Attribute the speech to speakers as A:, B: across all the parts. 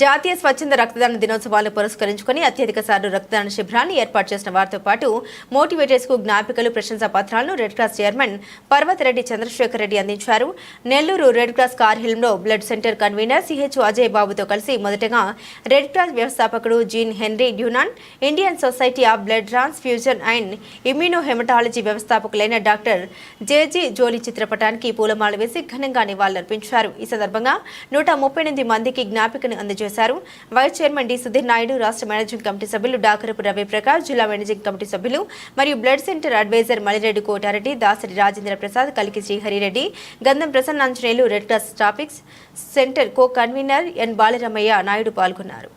A: జాతీయ స్వచ్ఛంద రక్తదాన దినోత్సవాలను పురస్కరించుకుని అత్యధిక సార్లు రక్తదాన శిబిరాన్ని ఏర్పాటు చేసిన వారితో పాటు మోటివేటర్స్ కు జ్ఞాపికలు ప్రశంసా పత్రాలను red cross chairman Parvathareddy Chandrasekhar Reddy అందించారు. నెల్లూరు రెడ్ క్రాస్ కార్హిల్‌లో blood centre convener CH Ajay బాబుతో కలిసి మొదటగా రెడ్ క్రాస్ వ్యవస్థాపకుడు Jean Henry Dunant, Indian society of blood transfusion and immunohaematology వ్యవస్థాపకులైన డాక్టర్ జేజీ జోలి చిత్రపటానికి పూలమాల వేసి ఘనంగా నివాళులర్పించారు. ఈ సందర్భంగా 138 మందికి జ్ఞాపికను అందజేశారు. Vice chairman D Sudheer Naidu, రాష్ట్ర మేనేజింగ్ కమిటీ సభ్యులు డాకరపు రవి ప్రకాష్, జిల్లా మేనేజింగ్ కమిటీ సభ్యులు మరియు blood centre adviser Malireddy Kotareddy, Dasari Rajendra Prasad, Kaliki Sriharireddy, Gandham Prasannanjaneyulu, red cross topics centre co convener N Balaramayya Naidu పాల్గొన్నారు.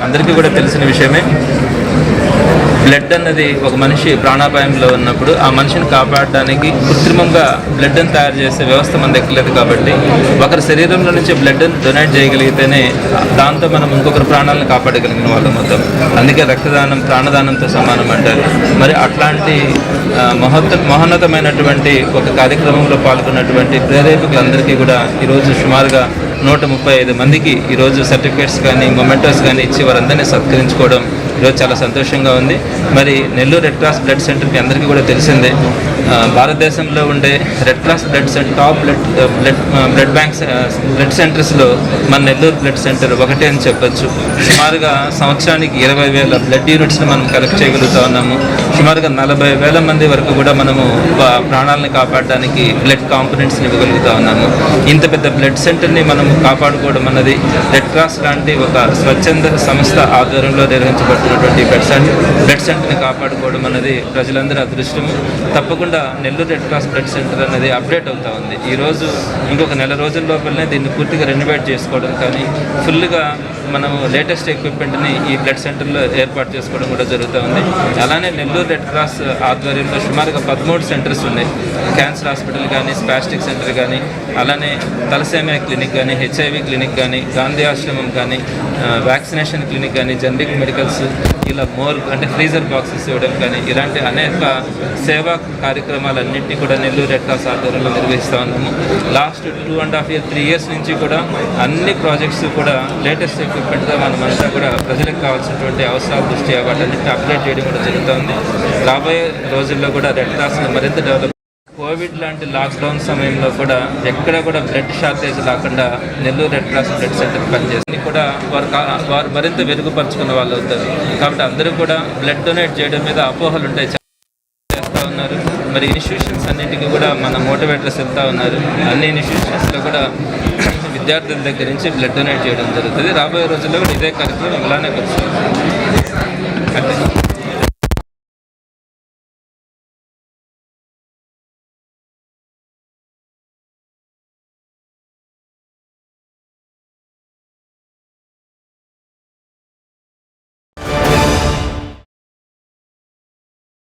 B: అందరికీ కూడా తెలిసిన విషయమే. బ్లడ్ అన్నది ఒక మనిషి ప్రాణాపాయంలో ఉన్నప్పుడు ఆ మనిషిని కాపాడడానికి కృత్రిమంగా బ్లడ్ని తయారు చేసే వ్యవస్థ మన దగ్గర లేదు. కాబట్టి ఒకరి శరీరంలో నుంచి బ్లడ్ని డొనేట్ చేయగలిగితేనే దాంతో మనం ఇంకొకరి ప్రాణాలను కాపాడగలిగిన వాళ్ళం అవుతాం. అందుకే రక్తదానం ప్రాణదానంతో సమానం అంటారు. మరి అట్లాంటి మహోన్నతమైనటువంటి ఒక కార్యక్రమంలో పాల్గొన్నటువంటి ప్రేరేపకులందరికీ కూడా ఈరోజు సుమారుగా 135 మందికి ఈరోజు సర్టిఫికేట్స్ కానీ మొమెంటోస్ కానీ ఇచ్చి వారందరినీ సత్కరించుకోవడం ఈరోజు చాలా సంతోషంగా ఉంది. మరి నెల్లూరు రెడ్ క్రాస్ బ్లడ్ సెంటర్కి అందరికీ కూడా తెలిసిందే, భారతదేశంలో ఉండే red cross blood centre top blood banks blood సెంటర్స్లో మన నెల్లూరు బ్లడ్ సెంటర్ ఒకటే అని చెప్పొచ్చు. సుమారుగా సంవత్సరానికి 20,000 బ్లడ్ యూనిట్స్ని మనం కలెక్ట్ చేయగలుగుతా ఉన్నాము. సుమారుగా 40,000 మంది వరకు కూడా మనము ప్రాణాలను కాపాడడానికి బ్లడ్ కాంపోనెంట్స్ని ఇవ్వగలుగుతా ఉన్నాము. ఇంత పెద్ద బ్లడ్ సెంటర్ని మనం కాపాడుకోవడం అన్నది రెడ్ క్రాస్ లాంటి ఒక స్వచ్ఛంద సంస్థ ఆధ్వర్యంలో నిర్వహించబడుతున్నటువంటి బ్లడ్ సెంటర్ని కాపాడుకోవడం అన్నది ప్రజలందరూ అదృష్టము. తప్పకుండా Nellore red cross blood centre అనేది అప్డేట్ అవుతూ ఉంది. ఈరోజు ఇంకొక నెల రోజుల లోపలనే దీన్ని పూర్తిగా రెనోవేట్ చేసుకోవడం కానీ ఫుల్గా మనము లేటెస్ట్ ఎక్విప్మెంట్ని ఈ బ్లడ్ సెంటర్లో ఏర్పాటు చేసుకోవడం కూడా జరుగుతూ ఉంది. అలానే నెల్లూరు రెడ్ క్రాస్ ఆధ్వర్యంలో సుమారుగా 13 సెంటర్స్ ఉన్నాయి. క్యాన్సర్ హాస్పిటల్ కానీ, స్పాస్టిక్ సెంటర్ కానీ, అలానే తలసేమియా క్లినిక్ కానీ, హెచ్ఐవి క్లినిక్ కానీ, గాంధీ ఆశ్రమం కానీ, వ్యాక్సినేషన్ క్లినిక్ కానీ, జనరిక్ మెడికల్స్, ఇలా అంటే ఫ్రీజర్ బాక్సెస్ ఇవ్వడం కానీ ఇలాంటి అనేక సేవా కార్యక్రమాలన్నింటినీ కూడా నెల్లూరు రెడ్ క్రాస్ ఆధ్వర్యంలో నిర్వహిస్తూ ఉన్నాము. లాస్ట్ 2.5 years 3 years నుంచి కూడా అన్ని ప్రాజెక్ట్స్ కూడా లేటెస్ట్ ఎక్విప్మెంట్గా మనమంతా కూడా ప్రజలకు కావాల్సినటువంటి అవసరాల దృష్ట్యా వాటన్నిటిని అప్డేట్ చేయడం కూడా జరుగుతుంది. రాబోయే రోజుల్లో కూడా రెడ్ క్రాస్ని మరింత డెవలప్ కోవిడ్ లాంటి లాక్డౌన్ సమయంలో కూడా ఎక్కడ కూడా బ్లడ్ షార్టేజ్ లేకుండా Nellore red cross blood centre పనిచేస్తుంది కూడా వారు మరింత వెలుగుపరుచుకున్న వాళ్ళు అవుతారు. కాబట్టి అందరూ కూడా బ్లడ్ డొనేట్ చేయడం మీద అపోహలు ఉంటాయి, చేస్తూ ఉన్నారు. మరి ఇన్స్టిట్యూషన్స్ అన్నింటికీ కూడా మన మోటివేటర్స్ వెళ్తూ ఉన్నారు. అన్ని ఇన్స్టిట్యూషన్స్లో కూడా విద్యార్థుల దగ్గర నుంచి బ్లడ్ డొనేట్ చేయడం జరుగుతుంది. రాబోయే రోజుల్లో కూడా ఇదే కార్యక్రమం ఇలానే కొనసాగుతుంది.